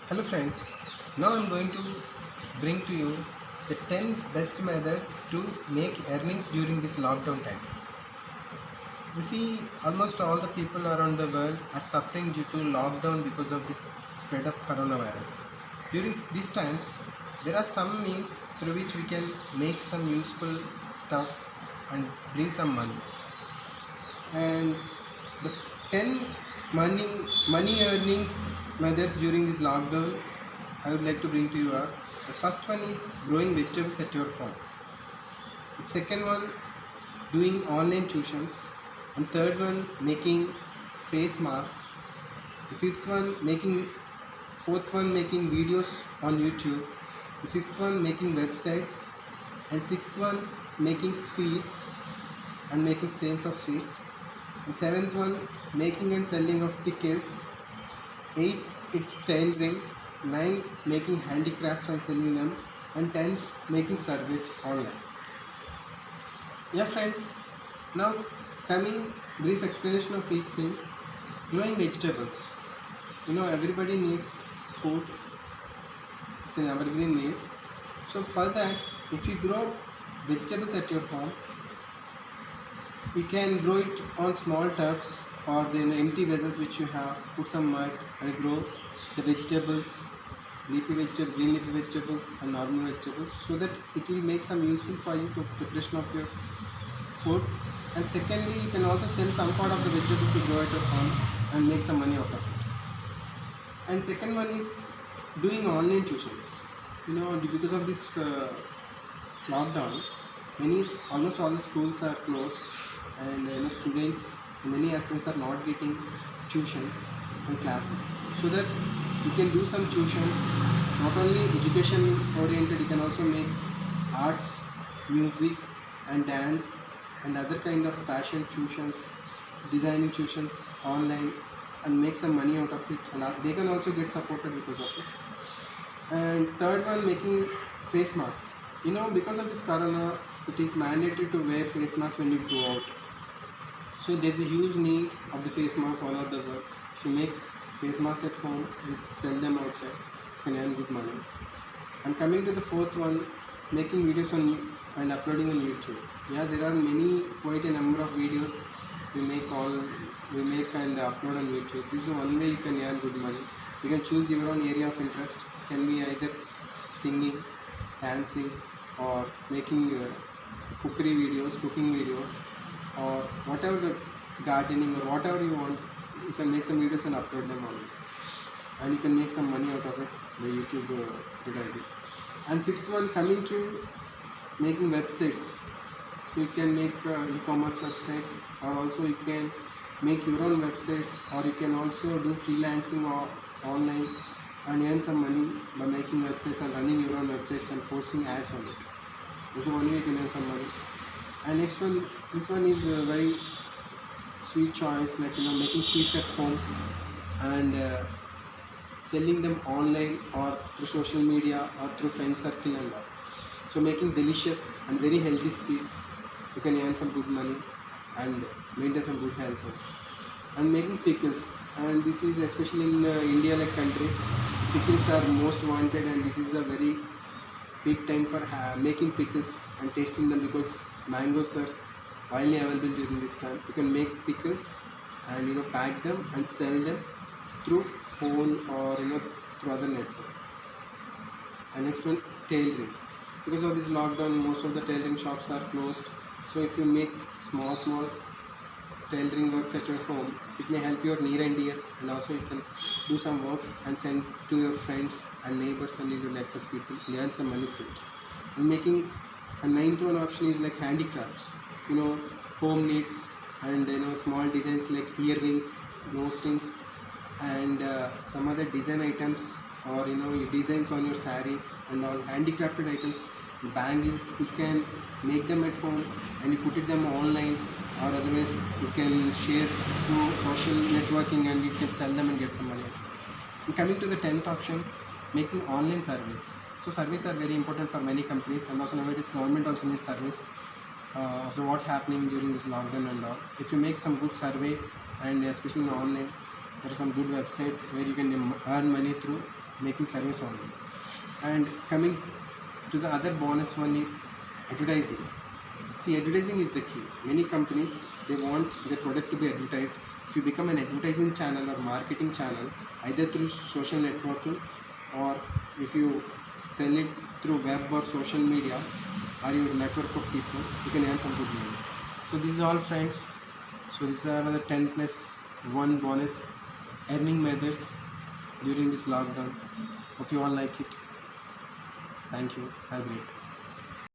Hello friends, now I'm going to bring to you the 10 best methods to make earnings during this lockdown time. You see, almost all the people around the world are suffering due to lockdown because of this spread of coronavirus. During these times, there are some means through which we can make some useful stuff and bring some money. And the 10 money money earning methods during this lockdown I would like to bring to you are: the first one is growing vegetables at your home, the second one doing online tuitions, and third one making face masks, the fifth one making fourth one making videos on YouTube, the fifth one making websites, and sixth one making sweets and making sales of sweets, and seventh one making and selling of pickles, eighth it's tailoring, ninth making handicrafts and selling them, and tenth making service online. Yeah friends, now coming brief explanation of each thing. Growing vegetables, everybody needs food, it's an evergreen need. So for that, if you grow vegetables at your home, you can grow it on small tubs or in empty vessels which you have. Put some mud and grow the vegetables, leafy vegetables, green leafy vegetables and normal vegetables, so that it will make some useful for you to preparation of your food. And secondly, you can also sell some part of the vegetables you grow at your home and make some money out of it. And second one is doing online tuitions. Because of this lockdown, almost all the schools are closed, and students, many aspirants are not getting tuitions and classes, so that you can do some tuitions, not only education oriented, you can also make arts, music and dance and other kind of fashion tuitions, designing tuitions online, and make some money out of it, and they can also get supported because of it. And third one, making face masks. Because of this corona, it is mandatory to wear face masks when you go out. So there's a huge need of the face masks all over the world. If you make face masks at home and sell them outside, you can earn good money. And coming to the fourth one, making videos and uploading on YouTube. Yeah, there are quite a number of videos we make and upload on YouTube. This is one way you can earn good money. You can choose your own area of interest. It can be either singing, dancing, or making cooking videos, or whatever, the gardening or whatever you want. You can make some videos and upload them on it, and you can make some money out of it by YouTube provided. And fifth one, coming to making websites. So you can make e-commerce websites, or also you can make your own websites, or you can also do freelancing or online and earn some money by making websites and running your own websites and posting ads on it. This is one way you can earn some money. And next one, this one is a very sweet choice, like making sweets at home and selling them online or through social media or through friend circle and all. So making delicious and very healthy sweets, you can earn some good money and maintain some good health also. And making pickles, and this is especially in India like countries, pickles are most wanted, and this is the very big time for making pickles and tasting them, because mangoes are widely available during this time. You can make pickles and pack them and sell them through phone or through other networks. And next one, tailoring. Because of this lockdown, most of the tailoring shops are closed. So if you make small tailoring works at your home, it may help your near and dear, and also you can do some works and send to your friends and neighbors and your network people, earn some money through it. And making a ninth one option is like handicrafts, home knits and small designs like earrings, nose rings, and some other design items, or your designs on your saris and all handicrafted items, bangles. You can make them at home and you put them online, or otherwise you can share through social networking and you can sell them and get some money. And coming to the 10th option, making online surveys. So surveys are very important for many companies, and also nowadays government also needs surveys. So what's happening during this lockdown and all. If you make some good surveys, and especially online, there are some good websites where you can earn money through making service only. And coming to the other bonus one is advertising. See, advertising is the key. Many companies, they want their product to be advertised. If you become an advertising channel or marketing channel, either through social networking, or if you sell it through web or social media or your network of people, you can earn some good money. So this is all, friends. So these are the 10 plus 1 bonus earning methods during this lockdown. Hope you all like it. Thank you. Have a great day.